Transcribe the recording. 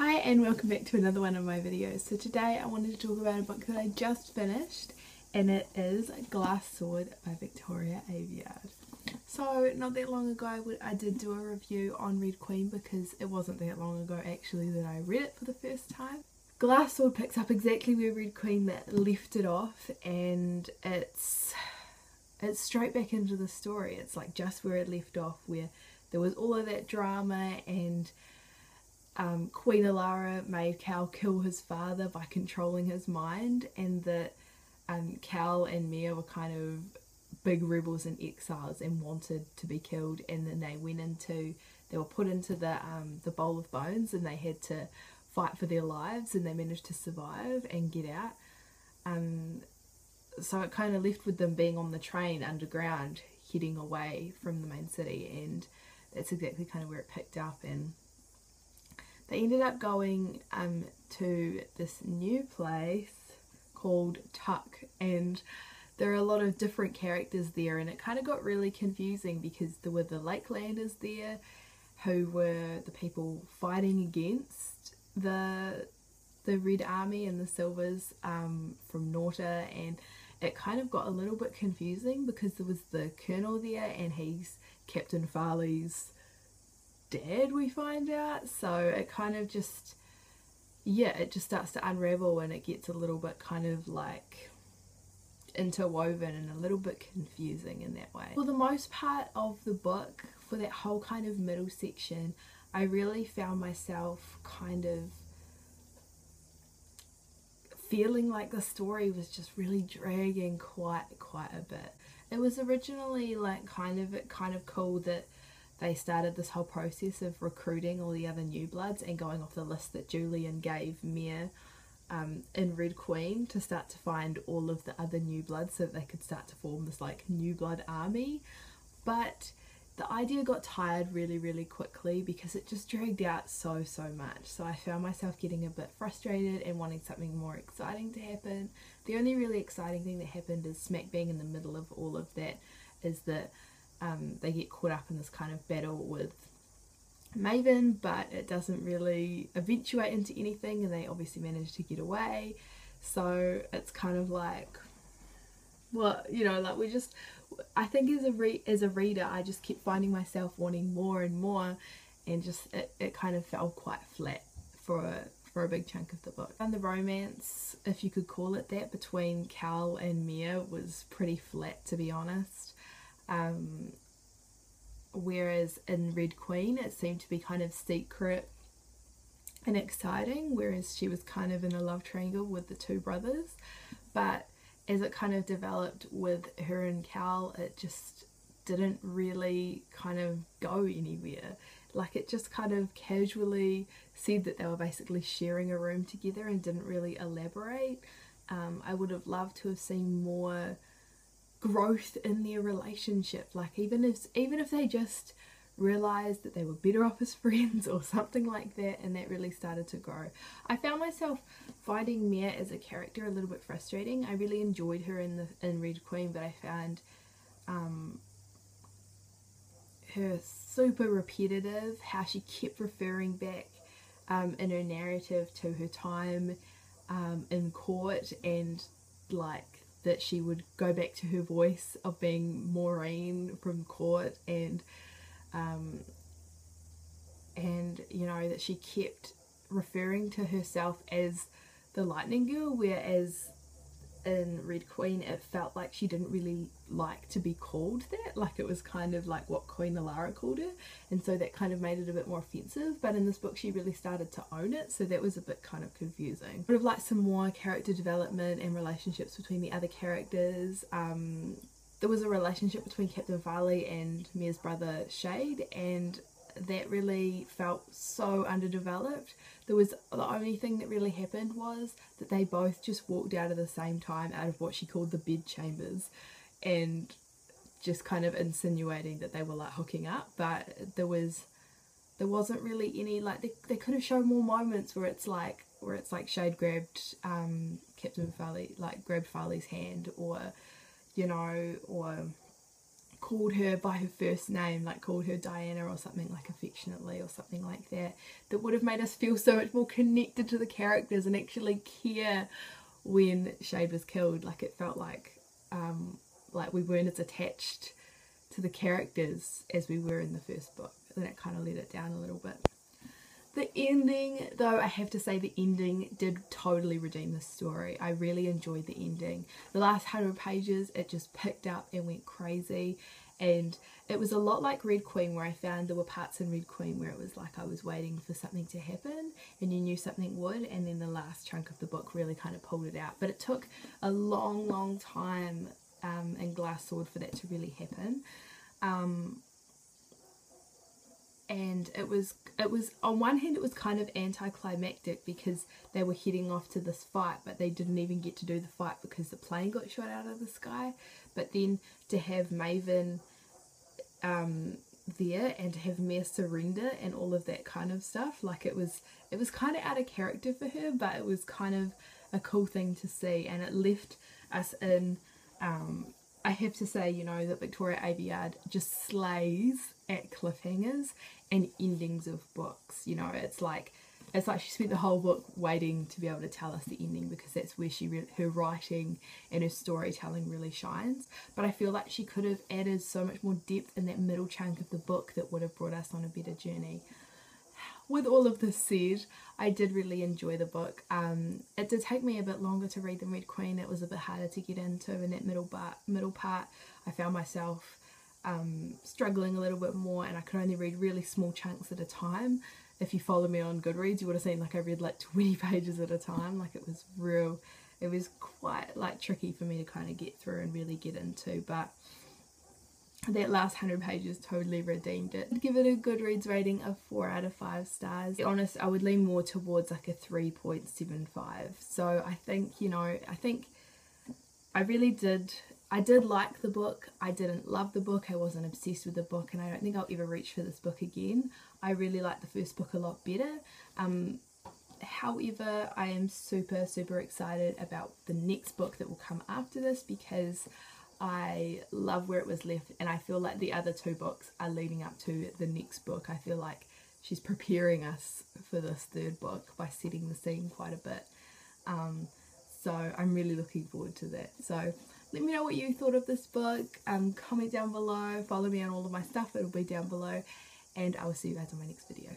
Hi and welcome back to another one of my videos. So today I wanted to talk about a book that I just finished, and it is Glass Sword by Victoria Aveyard. So not that long ago I did do a review on Red Queen, because it wasn't that long ago actually that I read it for the first time. Glass Sword picks up exactly where Red Queen left it off, and it's straight back into the story. It's like just where it left off, where there was all of that drama and Queen Alara made Cal kill his father by controlling his mind, and that Cal and Mia were kind of big rebels and exiles and wanted to be killed, and then they were put into the bowl of bones, and they had to fight for their lives, and they managed to survive and get out. So it kind of left with them being on the train underground heading away from the main city, and that's exactly kind of where it picked up. And they ended up going to this new place called Tuck, and there are a lot of different characters there, and it kind of got really confusing because there were the Lakelanders there who were the people fighting against the Red Army and the Silvers from Norta, and it kind of got a little bit confusing because there was the Colonel there, and he's Captain Farley's dad, we find out. So it kind of just, yeah, it just starts to unravel, and it gets a little bit kind of like interwoven and a little bit confusing in that way. For the most part of the book, for that whole kind of middle section, I really found myself kind of feeling like the story was just really dragging quite a bit. It was originally like kind of cool that they started this whole process of recruiting all the other new bloods and going off the list that Julian gave Mia in Red Queen, to start to find all of the other new bloods so that they could start to form this like new blood army. But the idea got tired really quickly because it just dragged out so much. So I found myself getting a bit frustrated and wanting something more exciting to happen. The only really exciting thing that happened is smack bang in the middle of all of that is that they get caught up in this kind of battle with Maven, but it doesn't really eventuate into anything, and they obviously manage to get away. So it's kind of like, well, you know, like I think as a reader I just kept finding myself wanting more and more, and just it kind of fell quite flat for a big chunk of the book. And the romance, if you could call it that, between Cal and Mia was pretty flat, to be honest. Whereas in Red Queen it seemed to be kind of secret and exciting, whereas she was kind of in a love triangle with the two brothers. But as it kind of developed with her and Cal, it just didn't really kind of go anywhere. Like, it just kind of casually said that they were basically sharing a room together and didn't really elaborate. I would have loved to have seen more growth in their relationship, like even if they just realized that they were better off as friends or something like that, and that really started to grow. I found myself finding Mia as a character a little bit frustrating. I really enjoyed her in Red Queen, but I found her super repetitive, how she kept referring back in her narrative to her time in court, and like that she would go back to her voice of being Maureen from court, and you know, that she kept referring to herself as the Lightning Girl, whereas in Red Queen it felt like she didn't really like to be called that. Like, it was kind of like what Queen Alara called her, and so that kind of made it a bit more offensive. But in this book she really started to own it, so that was a bit kind of confusing. I would have liked some more character development and relationships between the other characters. There was a relationship between Captain Farley and Mia's brother Shade, and that really felt so underdeveloped. The only thing that really happened was that they both just walked out at the same time out of what she called the bed chambers, and just kind of insinuating that they were like hooking up. But there wasn't really any, like, they could have shown more moments where it's like Shade grabbed Captain Farley, like grabbed Farley's hand, or you know, or called her by her first name, like called her Diana or something, like affectionately or something like that, that would have made us feel so much more connected to the characters and actually care when Shade was killed. Like it felt like we weren't as attached to the characters as we were in the first book, and that kind of let it down a little bit. The ending, though, I have to say the ending did totally redeem the story. I really enjoyed the ending. The last 100 pages, it just picked up and went crazy, and it was a lot like Red Queen, where I found there were parts in Red Queen where it was like I was waiting for something to happen and you knew something would, and then the last chunk of the book really kind of pulled it out. But it took a long time in Glass Sword for that to really happen. And it was on one hand it was kind of anticlimactic because they were heading off to this fight, but they didn't even get to do the fight because the plane got shot out of the sky. But then to have Maven there and to have Mare surrender and all of that kind of stuff, like it was kind of out of character for her, but it was kind of a cool thing to see, and it left us in I have to say, you know, that Victoria Aveyard just slays at cliffhangers and endings of books. You know, it's like she spent the whole book waiting to be able to tell us the ending, because that's where her writing and her storytelling really shines. But I feel like she could have added so much more depth in that middle chunk of the book that would have brought us on a better journey. With all of this said, I did really enjoy the book. It did take me a bit longer to read than Red Queen. It was a bit harder to get into in that middle part. I found myself struggling a little bit more, and I could only read really small chunks at a time. If you follow me on Goodreads, you would have seen like I read like 20 pages at a time. Like it was quite like tricky for me to kind of get through and really get into, but that last 100 pages totally redeemed it. I'd give it a Goodreads rating of 4 out of 5 stars. To be honest, I would lean more towards like a 3.75. So I think, you know, I did like the book. I didn't love the book. I wasn't obsessed with the book, and I don't think I'll ever reach for this book again. I really liked the first book a lot better. However, I am super excited about the next book that will come after this, because I love where it was left, and I feel like the other 2 books are leading up to the next book. I feel like she's preparing us for this 3rd book by setting the scene quite a bit. So I'm really looking forward to that. So let me know what you thought of this book. Comment down below, follow me on all of my stuff, it'll be down below, and I will see you guys on my next video.